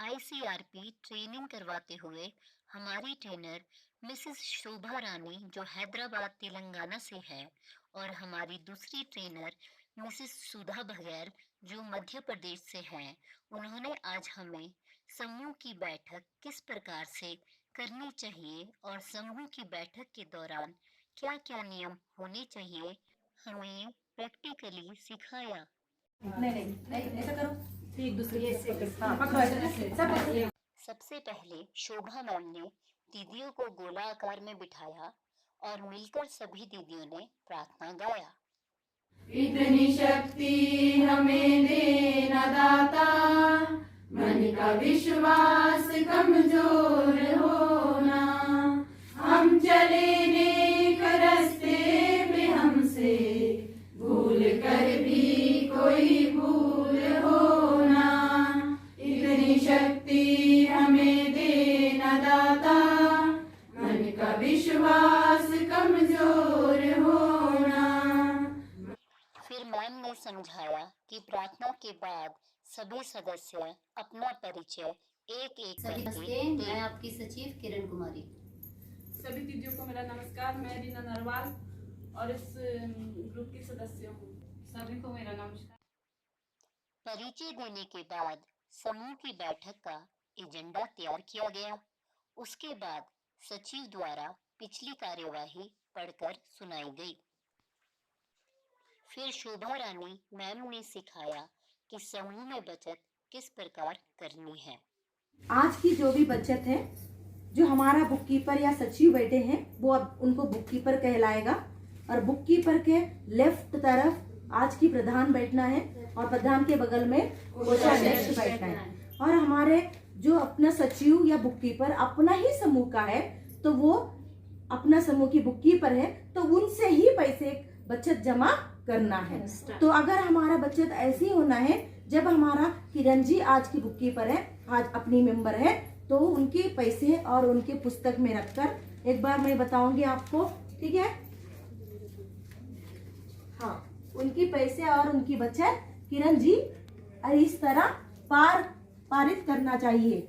आईसीआरपी training करवाते हुए हमारी ट्रेनर मिसेस शोभा रानी जो हैदराबाद तेलंगाना से है और हमारी दूसरी ट्रेनर मिसेस सुधा बघेल जो मध्य प्रदेश से हैं, उन्होंने आज हमें समूह की बैठक किस प्रकार से करनी चाहिए और समूह की बैठक के दौरान क्या-क्या नियम होने चाहिए, हमें प्रैक्टिकली सिखाया। नहीं नहीं नहीं ऐसा करो, एक दूसरे से हाँ पकड़ो ऐसे सब पकड़ो। सबसे पहले शोभा मैम ने दीदियों को गोला आकार में बिठाया और मिलकर सभी दीदियों ने प्रार्थना गाया। इतनी शक्ति हमें देना दाता, मन का विश्वास कमजोर होना, हम चले नेक रास्ते पे हमसे भूल कर भी कोई भूल होना। इतनी शक्ति हमें देना दाता, मन का विश्वास कमजोर होना। फिर मैम ने समझाया कि प्रार्थना के बाद सभी सदस्य अपना परिचय एक एक सभी करके नमस्ते, मैं आपकी सचिव किरण कुमारी। सभी दीदियों को मेरा नमस्कार। मैं रीना नरवाल और इस ग्रुप की सदस्य हूँ। सभी को मेरा नमस्कार। परिचय देने के बाद समूह की बैठक का एजेंडा तैयार किया गया। उसके बाद सचिव द्वारा पिछली कार्यवाही पढ़कर सुनाई गई। फिर शोभा रानी मैम ने सिखाया कि समूह में बचत किस प्रकार करनी है। आज की जो भी बचत है, जो हमारा बुक कीपर या सचिव बैठे हैं वो अब उनको बुक कीपर कहलाएगा और बुक कीपर के लेफ्ट तरफ आज की प्रधान बैठना है और प्रधान के बगल में कोषाध्यक्ष बैठना है। और हमारे जो अपना सचिव या बुक कीपर अपना ही समूह का है तो वो अपना समूह की बुक कीपर है तो उनसे ही पैसे बचत जमा करना है। तो अगर हमारा बचत ऐसी होना है, जब हमारा किरण जी आज की बुक कीपर है, आज अपनी मेंबर है, तो उनके पैसे और उनके पुस्तक में रखकर एक बार मैं बताऊंगी आपको, ठीक है? हाँ, उनकी पैसे और उनकी बचत किरण जी और इस तरह पारित करना चाहिए।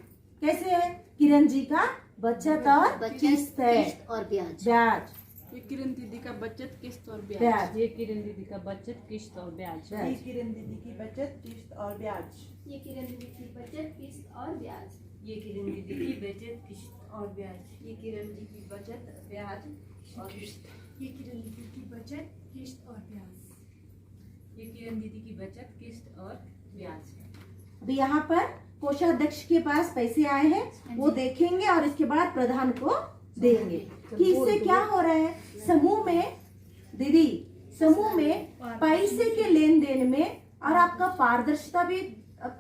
कैसे है? किरण जी का बचत और किस्त है और ब्याज। ये किरण दीदी का बचत किस्त और ब्याज। ये किरण दीदी का बचत किस्त और ब्याज। ये किरण दीदी की बचत किस्त और ब्याज। ये किरण दीदी की बचत किस्त और ब्याज। ये किरण दीदी की बचत किस्त और ब्याज। ये किरण दीदी की बचत ब्याज और किस्त। ये किरण दीदी की बचत किस्त और ब्याज। ये किरण दीदी की बचत किस्त और ब्याज। अभी यहाँ पर कोषाध्यक्ष के पास पैसे आए हैं, वो देखेंगे और इसके बाद प्रधान को देंगे कि इससे क्या हो रहा है। समूह में दीदी, समूह में पैसे के लेन देन में और आपका पारदर्शिता भी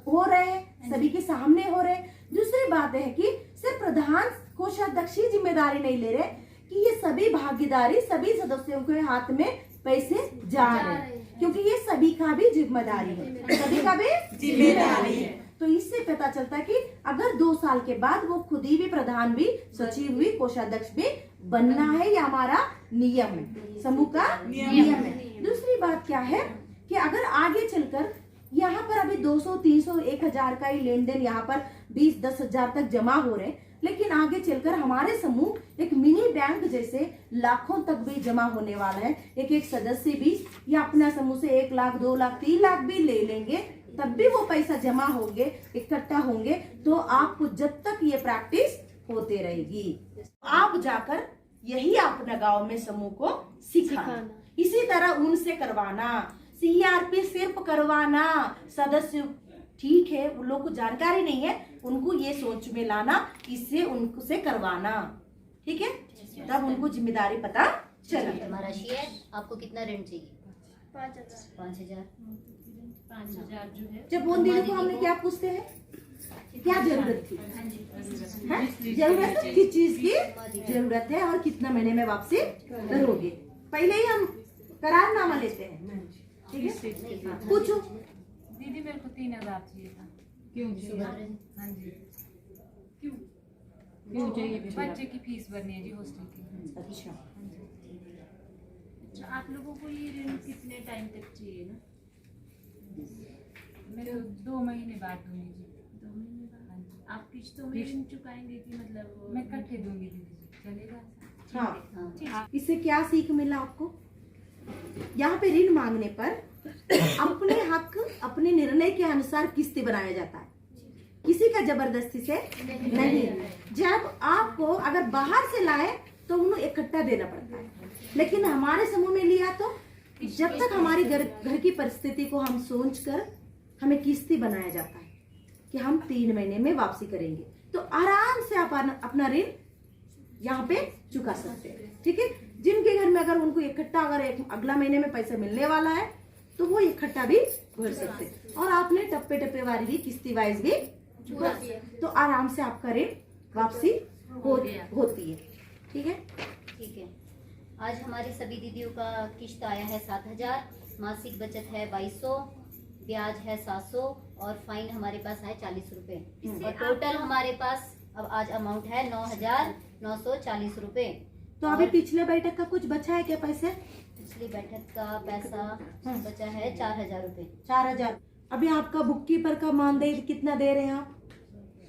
हो रहे हैं, सभी के सामने हो रहे हैं। दूसरी बात है कि सिर्फ प्रधान कोषाध्यक्ष ही जिम्मेदारी नहीं ले रहे कि ये सभी भागीदारी सभी सदस्यों के हाथ में पैसे जा रहे हैं, क्योंकि ये सभी का भी जिम्मेदारी है, सभी का भी जिम्मेदारी है। तो इससे पता चलता है कि अगर 2 साल के बाद वो खुद ही भी प्रधान भी, सचिव भी, कोषाध्यक्ष भी बनना है, ये हमारा नियम है, समूह का नियम है। दूसरी बात क्या है कि अगर आगे चलकर यहाँ पर अभी 200, 300, 1000 का ही लेन देन यहाँ पर 20-10 हजार तक जमा हो रहे हैं, लेकिन आगे चलकर हमारे समूह एक मिनी बैंक जैसे लाखों तक भी जमा होने वाला है। एक एक सदस्य भी या अपना समूह से 1 लाख, 2 लाख, 3 लाख भी ले लेंगे, तब भी वो पैसा जमा होंगे, इकट्ठा होंगे। तो आपको जब तक ये प्रैक्टिस होते रहेगी, आप जाकर यही अपना गांव में समूह को सिखाना, इसी तरह उनसे करवाना। सीआरपी सिर्फ करवाना, सदस्य ठीक है, उन लोग को जानकारी नहीं है, उनको ये सोच में लाना, इससे उनको से करवाना, ठीक है? तब उनको जिम्मेदारी पता चले। हमारा शेयर आपको कितना ऋण चाहिए? 5000। 5000 जो है जब उन दिनों को हमने क्या पूछते हैं, क्या जरूरत थी, जरूरत किस चीज की जरूरत है और कितना महीने में वापसी करोगे, पहले ही हम करारनामा लेते हैं, ठीक है? पूछो दीदी, मेरे को 3000 चाहिए था। क्यों? हाँ जी, क्यों चाहिए? बच्चे की फीस भरनी है जी, हॉस्टल की। अच्छा, आप लोगों को ये ऋण कितने टाइम तक चाहिए ना? मेरे 2 महीने बाद दूंगी जी। 2 महीने बाद। हाँ जी। किश्तों में ऋण चुकाएंगे कि मतलब मैं इकट्ठे दूंगी दीदी, चलेगा? हाँ, इससे क्या सीख मिला आपको? यहाँ पे ऋण मांगने पर अपने हक, अपने निर्णय के अनुसार किस्तें बनाया जाता है, किसी का जबरदस्ती से नहीं। जब आपको अगर बाहर से लाए तो उन्हें इकट्ठा देना पड़ता है, लेकिन हमारे समूह में लिया तो जब तक हमारी घर की परिस्थिति को हम सोचकर हमें किस्ती बनाया जाता है कि हम 3 महीने में वापसी करेंगे, तो आराम से आप अपना ऋण यहाँ पे चुका सकते हैं। ठीक है, जिनके घर में अगर उनको इकट्ठा अगर अगला महीने में पैसा मिलने वाला है तो वो इकट्ठा भी भर सकते हैं, और आपने टप्पे टप्पे वाली भी, किस्ती वाइज भी तो आराम से आपका ऋण वापसी होती है। ठीक है, ठीक है। आज हमारी सभी दीदियों का किश्त आया है 7,000, मासिक बचत है 2200, ब्याज है 700 और फाइन हमारे पास है 40 रुपए, और टोटल हमारे पास अब आज अमाउंट है 9,940 रुपए। तो अभी पिछले बैठक का कुछ बचा है क्या पैसे? पिछली बैठक का पैसा बचा है 4,000 रुपए। 4,000। अभी आपका बुक कीपर का मानदेय कितना दे रहे हैं आप?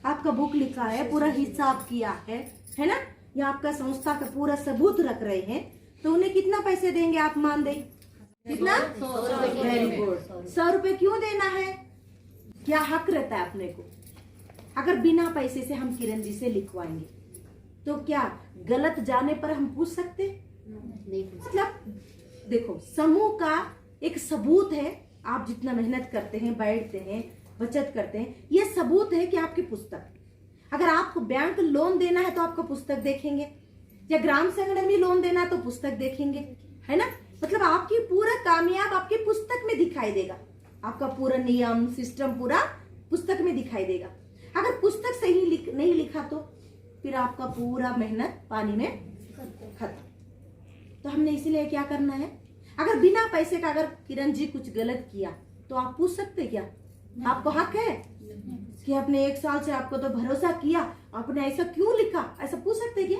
आपका बुक लिखा है, पूरा हिसाब किया है ना? ये आपका संस्था का पूरा सबूत रख रहे हैं, तो उन्हें कितना पैसे देंगे आप मानदेय? कितना? 100 गुड। 100 रुपए क्यों देना है? क्या हक रहता है अपने को? अगर बिना पैसे से हम किरण जी से लिखवाएंगे तो क्या गलत जाने पर हम पूछ सकते? नहीं पूछ। मतलब देखो, समूह का एक सबूत है, आप जितना मेहनत करते हैं, बैठते हैं, बचत करते हैं, ये सबूत है कि आपकी पुस्तक। अगर आपको बैंक लोन देना है तो आपको पुस्तक देखेंगे, या ग्राम संगठन में लोन देना तो पुस्तक देखेंगे, है ना? मतलब आपकी पूरा कामयाब आपकी पुस्तक में दिखाई देगा, आपका पूरा नियम सिस्टम पूरा पुस्तक में दिखाई देगा। अगर पुस्तक सही नहीं लिखा तो फिर आपका पूरा मेहनत पानी में खत्म। तो हमने इसीलिए क्या करना है, अगर बिना पैसे का अगर किरण जी कुछ गलत किया तो आप पूछ सकते क्या? आपको हक है कि आपने 1 साल से आपको तो भरोसा किया, आपने ऐसा क्यों लिखा, ऐसा पूछ सकते क्या?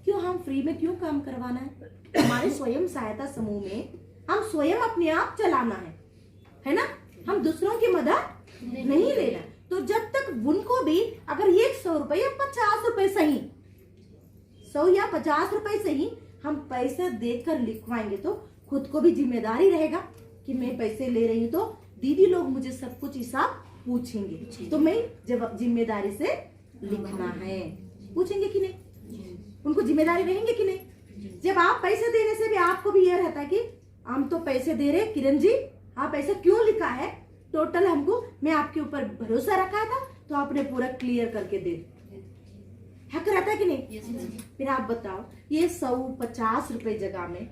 क्यों? हम फ्री में क्यों काम करवाना है? हमारे स्वयं सहायता समूह में हम स्वयं अपने आप चलाना है ना? हम दूसरों की मदद नहीं लेना। तो जब तक उनको भी अगर ये 100 रुपए या 50 रुपए सही, 100 या 50 रुपए सही हम पैसा देकर लिखवाएंगे तो खुद को भी जिम्मेदारी रहेगा कि मैं पैसे ले रही हूँ तो दीदी लोग मुझे सब कुछ हिसाब पूछेंगे, तो मैं जब जिम्मेदारी से लिखना है। पूछेंगे कि नहीं? उनको जिम्मेदारी रहेंगे कि नहीं? जब आप पैसे देने से भी आपको भी यह रहता है कि हम तो पैसे दे रहे, किरण जी आप ऐसा क्यों लिखा है, टोटल हमको, मैं आपके ऊपर भरोसा रखा था तो आपने पूरा क्लियर करके दे, हक रहता है कि नहीं? फिर आप बताओ, ये 150 रुपए जगह में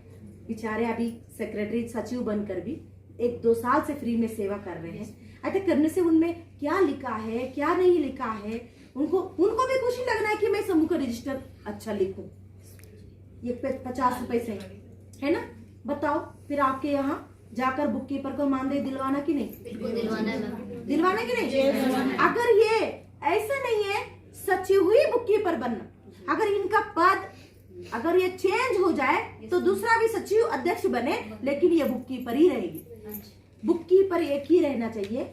बेचारे अभी सेक्रेटरी सचिव बनकर भी 1-2 साल से फ्री में सेवा कर रहे हैं, ऐसा करने से उनमें क्या लिखा है क्या नहीं लिखा है, उनको भी खुशी लगना है कि मैं समूह का रजिस्टर अच्छा लिखूं। ये 50 रुपए से है ना? बताओ, फिर आपके यहाँ जाकर बुक कीपर को मानदेय दिलवाना कि नहीं? दिलवाना कि नहीं? अगर ये ऐसा नहीं है सचिव ही बुक कीपर बनना, अगर इनका पद अगर ये चेंज हो जाए तो दूसरा भी सचिव अध्यक्ष बने, लेकिन ये बुक कीपर ही रहेगी। बुक कीपर एक ही रहना चाहिए।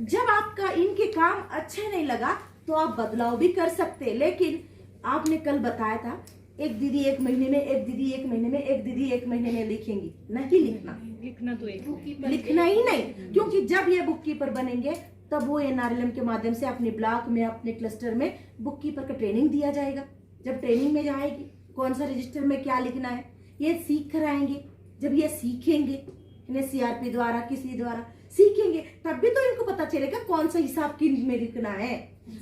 जब आपका इनके काम अच्छे नहीं लगा तो आप बदलाव भी कर सकते, लेकिन आपने कल बताया था एक दीदी 1 महीने में, एक दीदी 1 महीने में, एक दीदी 1 महीने में लिखेंगी, नहीं लिखना तो एक लिखना ही नहीं, क्योंकि जब ये बुक कीपर बनेंगे तब वो NRLM के माध्यम से अपने ब्लॉक में, अपने क्लस्टर में बुक कीपर का ट्रेनिंग दिया जाएगा। जब ट्रेनिंग में जाएगी कौन सा रजिस्टर में क्या लिखना है ये सीख कर आएंगे। जब ये सीखेंगे, इन्हें CRP द्वारा किसी द्वारा सीखेंगे, तब भी तो इनको पता चलेगा कौन सा हिसाब किन में लिखना है।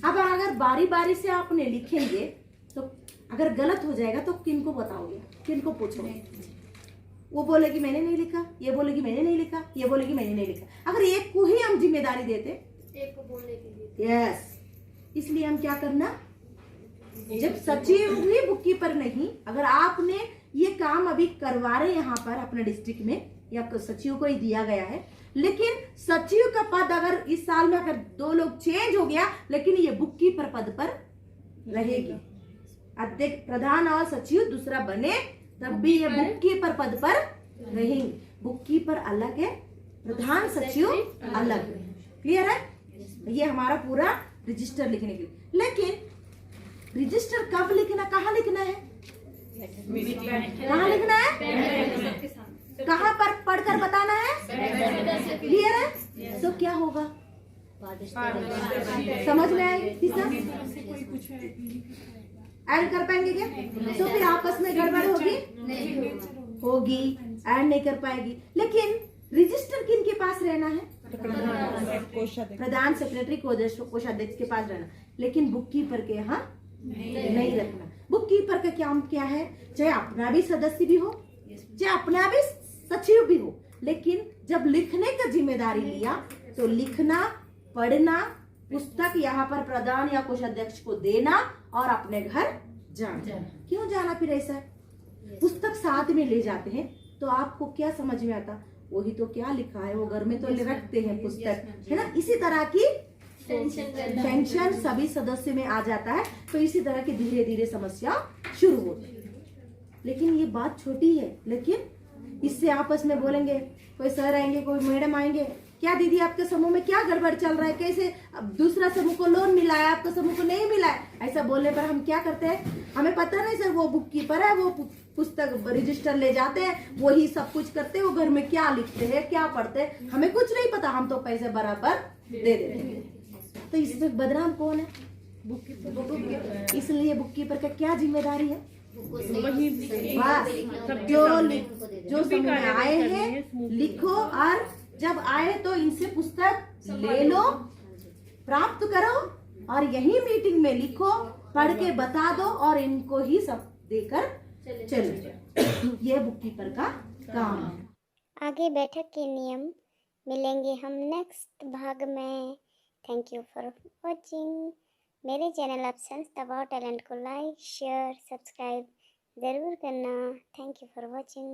अब अगर बारी बारी से आपने लिखेंगे तो अगर गलत हो जाएगा तो किनको बताओगे, किनको पूछोगे? वो बोलेगी मैंने नहीं लिखा, ये बोलेगी मैंने नहीं लिखा, ये बोलेगी मैंने नहीं लिखा। अगर एक को ही हम जिम्मेदारी देते, एक को बोलने के लिए, यस, इसलिए हम क्या करना, जब सचिव भी बुक कीपर नहीं, अगर आपने ये काम अभी करवा रहे यहाँ पर अपने डिस्ट्रिक्ट में या सचिव को ही दिया गया है, लेकिन सचिव का पद अगर इस साल में अगर 2 लोग चेंज हो गया, लेकिन ये बुक कीपर पद पर रहेगी। अध्यक्ष, प्रधान और सचिव दूसरा बने तब भी ये बुक कीपर पद पर रहेंगे। बुक कीपर अलग है, प्रधान सचिव अलग है। क्लियर है? ये हमारा पूरा रजिस्टर लिखने के लिए। लेकिन रजिस्टर कब लिखना, कहाँ लिखना है, कहाँ लिखना है, कहाँ पर पढ़कर बताना है, क्लियर है। तो क्या होगा, समझ में आएगी तीसरा, ऐड कर पाएंगे क्या? तो फिर आपस में गड़बड़ होगी, होगी, ऐड नहीं कर पाएगी। लेकिन रजिस्टर किन के पास रहना है, प्रधान, सेक्रेटरी, कोषाध्यक्ष के पास रहना। लेकिन बुक कीपर के यहाँ नहीं रखना। बुक कीपर का काम क्या है, चाहे अपना भी सदस्य भी हो, चाहे अपना भी सचिव भी हो, लेकिन जब लिखने का जिम्मेदारी लिया तो लिखना, पढ़ना, पुस्तक यहाँ पर प्रधान या कोषाध्यक्ष को देना और अपने घर जाना। क्यों जाना फिर ऐसा है? पुस्तक साथ में ले जाते हैं तो आपको क्या समझ में आता, वही तो क्या लिखा है वो घर में तो रखते हैं पुस्तक, है ना। इसी तरह की टेंशन सभी सदस्य में आ जाता है, तो इसी तरह की धीरे धीरे समस्या शुरू होती है। लेकिन ये बात छोटी है, लेकिन इससे आपस में बोलेंगे, कोई सर आएंगे, कोई मैडम आएंगे, क्या दीदी आपके समूह में क्या गड़बड़ चल रहा है, कैसे अब दूसरा समूह को लोन मिला है, आपका समूह को नहीं मिला है। ऐसा बोलने पर हम क्या करते हैं, हमें पता नहीं सर, वो बुक कीपर है, वो पुस्तक रजिस्टर ले जाते हैं, वही सब कुछ करते हैं, वो घर में क्या लिखते हैं, क्या पढ़ते हैं, हमें कुछ नहीं पता, हम तो पैसे बराबर दे देते हैं। तो इसमें बदनाम कौन है, बुक कीपर। इसलिए बुक कीपर का क्या जिम्मेदारी है, बस जो समूह में आए हैं लिखो, और जब आए तो इनसे पुस्तक ले लो, प्राप्त करो, और यही मीटिंग में लिखो, पढ़ के बता दो, और इनको ही सब देकर चलो। ये बुक कीपर का काम है। आगे बैठक के नियम मिलेंगे हम नेक्स्ट भाग में। Thank you for watching. मेरे चैनल ऑप्शंस दबाओ टैलेंट को लाइक, शेयर, सब्सक्राइब ज़रूर करना। Thank you for watching.